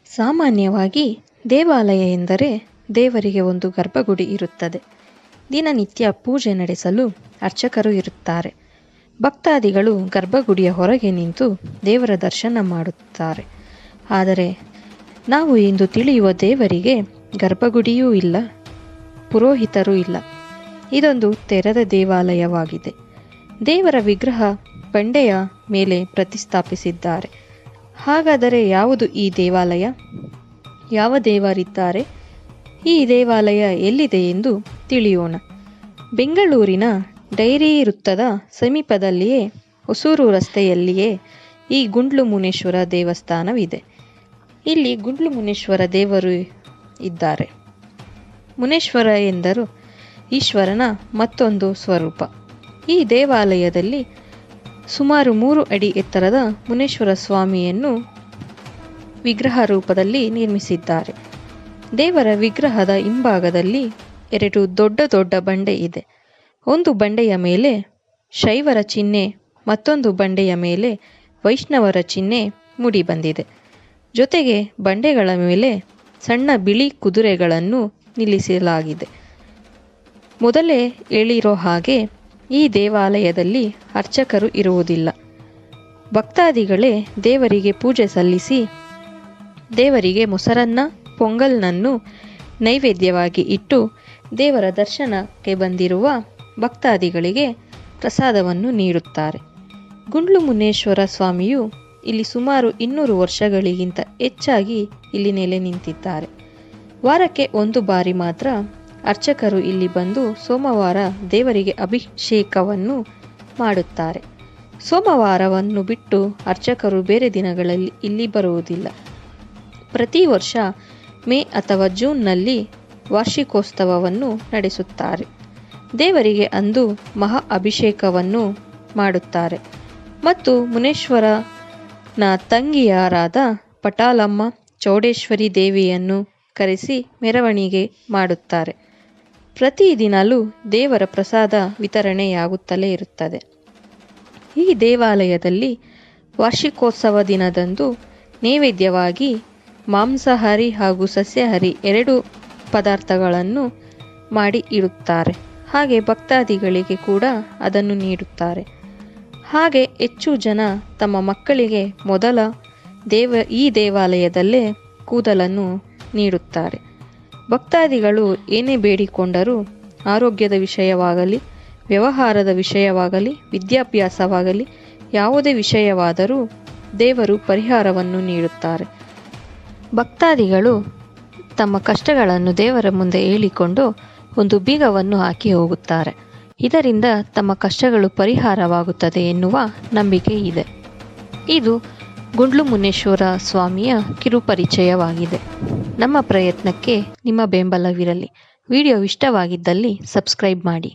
ಸಾಮಾನ್ಯವಾಗಿ ದೇವಾಲಯ ಎಂದರೆ ದೇವರಿಗೆ ಒಂದು ಗರ್ಭಗುಡಿ ಇರುತ್ತದೆ. ದಿನನಿತ್ಯ ಪೂಜೆ ನಡೆಸಲು ಅರ್ಚಕರು ಇರುತ್ತಾರೆ. ಭಕ್ತಾದಿಗಳು ಗರ್ಭಗುಡಿಯ ಹೊರಗೆ ನಿಂತು ದೇವರ ದರ್ಶನ ಮಾಡುತ್ತಾರೆ. ಆದರೆ ನಾವು ಇಂದು ತಿಳಿಯುವ ದೇವರಿಗೆ ಗರ್ಭಗುಡಿಯೂ ಇಲ್ಲ, ಪುರೋಹಿತರೂ ಇಲ್ಲ. ಇದೊಂದು ತೆರೆದ ದೇವಾಲಯವಾಗಿದೆ. ದೇವರ ವಿಗ್ರಹ ಬಂಡೆಯ ಮೇಲೆ ಪ್ರತಿಷ್ಠಾಪಿಸಿದ್ದಾರೆ. ಹಾಗಾದರೆ ಯಾವುದು ಈ ದೇವಾಲಯ? ಯಾವ ದೇವರಿದ್ದಾರೆ? ಈ ದೇವಾಲಯ ಎಲ್ಲಿದೆ ಎಂದು ತಿಳಿಯೋಣ. ಬೆಂಗಳೂರಿನ ಡೈರಿ ವೃತ್ತದ ಸಮೀಪದಲ್ಲಿಯೇ ಹೊಸೂರು ರಸ್ತೆಯಲ್ಲಿಯೇ ಈ ಗುಂಡ್ಲು ಮುನೇಶ್ವರ ದೇವಸ್ಥಾನವಿದೆ. ಇಲ್ಲಿ ಗುಂಡ್ಲು ಮುನೇಶ್ವರ ದೇವರು ಇದ್ದಾರೆ. ಮುನೇಶ್ವರ ಎಂದರು ಈಶ್ವರನ ಮತ್ತೊಂದು ಸ್ವರೂಪ. ಈ ದೇವಾಲಯದಲ್ಲಿ ಸುಮಾರು 3 ಅಡಿ ಎತ್ತರದ ಮುನೇಶ್ವರ ಸ್ವಾಮಿಯನ್ನು ವಿಗ್ರಹ ರೂಪದಲ್ಲಿ ನಿರ್ಮಿಸಿದ್ದಾರೆ. ದೇವರ ವಿಗ್ರಹದ ಹಿಂಭಾಗದಲ್ಲಿ 2 ದೊಡ್ಡ ಬಂಡೆ ಇದೆ. ಒಂದು ಬಂಡೆಯ ಮೇಲೆ ಶೈವರ ಚಿಹ್ನೆ, ಮತ್ತೊಂದು ಬಂಡೆಯ ಮೇಲೆ ವೈಷ್ಣವರ ಚಿಹ್ನೆ ಮೂಡಿಬಂದಿದೆ. ಜೊತೆಗೆ ಬಂಡೆಗಳ ಮೇಲೆ ಸಣ್ಣ ಬಿಳಿ ಕುದುರೆಗಳನ್ನು ನಿಲ್ಲಿಸಲಾಗಿದೆ. ಮೊದಲೇ ಹೇಳಿರೋ ಹಾಗೆ ಈ ದೇವಾಲಯದಲ್ಲಿ ಅರ್ಚಕರು ಇರುವುದಿಲ್ಲ. ಭಕ್ತಾದಿಗಳೇ ದೇವರಿಗೆ ಪೂಜೆ ಸಲ್ಲಿಸಿ ದೇವರಿಗೆ ಮೊಸರನ್ನ, ಪೊಂಗಲ್ನನ್ನು ನೈವೇದ್ಯವಾಗಿ ಇಟ್ಟು ದೇವರ ದರ್ಶನಕ್ಕೆ ಬಂದಿರುವ ಭಕ್ತಾದಿಗಳಿಗೆ ಪ್ರಸಾದವನ್ನು ನೀಡುತ್ತಾರೆ. ಗುಂಡ್ಲು ಮುನೇಶ್ವರ ಸ್ವಾಮಿಯು ಇಲ್ಲಿ ಸುಮಾರು 200 ವರ್ಷಗಳಿಗಿಂತ ಹೆಚ್ಚಾಗಿ ಇಲ್ಲಿ ನೆಲೆ ನಿಂತಿದ್ದಾರೆ. ವಾರಕ್ಕೆ 1 ಬಾರಿ ಮಾತ್ರ ಅರ್ಚಕರು ಇಲ್ಲಿ ಬಂದು ಸೋಮವಾರ ದೇವರಿಗೆ ಅಭಿಷೇಕವನ್ನು ಮಾಡುತ್ತಾರೆ. ಸೋಮವಾರವನ್ನು ಬಿಟ್ಟು ಅರ್ಚಕರು ಬೇರೆ ದಿನಗಳಲ್ಲಿ ಇಲ್ಲಿ ಬರುವುದಿಲ್ಲ. ಪ್ರತಿ ವರ್ಷ ಮೇ ಅಥವಾ ಜೂನ್ನಲ್ಲಿ ವಾರ್ಷಿಕೋತ್ಸವವನ್ನು ನಡೆಸುತ್ತಾರೆ. ದೇವರಿಗೆ ಅಂದು ಮಹಾ ಅಭಿಷೇಕವನ್ನು ಮಾಡುತ್ತಾರೆ ಮತ್ತು ಮುನೇಶ್ವರನ ತಂಗಿಯರಾದ ಪಟಾಲಮ್ಮ, ಚೌಡೇಶ್ವರಿ ದೇವಿಯನ್ನು ಕರೆಸಿ ಮೆರವಣಿಗೆ ಮಾಡುತ್ತಾರೆ. ಪ್ರತಿದಿನಲೂ ದೇವರ ಪ್ರಸಾದ ವಿತರಣೆಯಾಗುತ್ತಲೇ ಇರುತ್ತದೆ. ಈ ದೇವಾಲಯದಲ್ಲಿ ವಾರ್ಷಿಕೋತ್ಸವ ದಿನದಂದು ನೈವೇದ್ಯವಾಗಿ ಮಾಂಸಾಹಾರಿ ಹಾಗೂ ಸಸ್ಯಾಹಾರಿ 2 ಪದಾರ್ಥಗಳನ್ನು ಮಾಡಿ ಇಡುತ್ತಾರೆ. ಹಾಗೆ ಭಕ್ತಾದಿಗಳಿಗೆ ಕೂಡ ಅದನ್ನು ನೀಡುತ್ತಾರೆ. ಹಾಗೆ ಹೆಚ್ಚು ಜನ ತಮ್ಮ ಮಕ್ಕಳಿಗೆ ಮೊದಲ ಈ ದೇವಾಲಯದಲ್ಲೇ ಕೂದಲನ್ನು ನೀಡುತ್ತಾರೆ. ಭಕ್ತಾದಿಗಳು ಏನೇ ಬೇಡಿಕೊಂಡರೂ ಆರೋಗ್ಯದ ವಿಷಯವಾಗಲಿ, ವ್ಯವಹಾರದ ವಿಷಯವಾಗಲಿ, ವಿದ್ಯಾಭ್ಯಾಸವಾಗಲಿ, ಯಾವುದೇ ವಿಷಯವಾದರೂ ದೇವರು ಪರಿಹಾರವನ್ನು ನೀಡುತ್ತಾರೆ. ಭಕ್ತಾದಿಗಳು ತಮ್ಮ ಕಷ್ಟಗಳನ್ನು ದೇವರ ಮುಂದೆ ಹೇಳಿಕೊಂಡು ಒಂದು ಬೀಗವನ್ನು ಹಾಕಿ ಹೋಗುತ್ತಾರೆ. ಇದರಿಂದ ತಮ್ಮ ಕಷ್ಟಗಳು ಪರಿಹಾರವಾಗುತ್ತದೆ ಎನ್ನುವ ನಂಬಿಕೆ ಇದೆ. ಇದು ಗುಂಡ್ಲು ಮುನೇಶ್ವರ ಸ್ವಾಮಿಯ ಕಿರುಪರಿಚಯವಾಗಿದೆ. ನಮ್ಮ ಪ್ರಯತ್ನಕ್ಕೆ ನಿಮ್ಮ ಬೆಂಬಲವಿರಲಿ. ವಿಡಿಯೋ ಇಷ್ಟವಾಗಿದ್ದಲ್ಲಿ ಸಬ್ಸ್ಕ್ರೈಬ್ ಮಾಡಿ.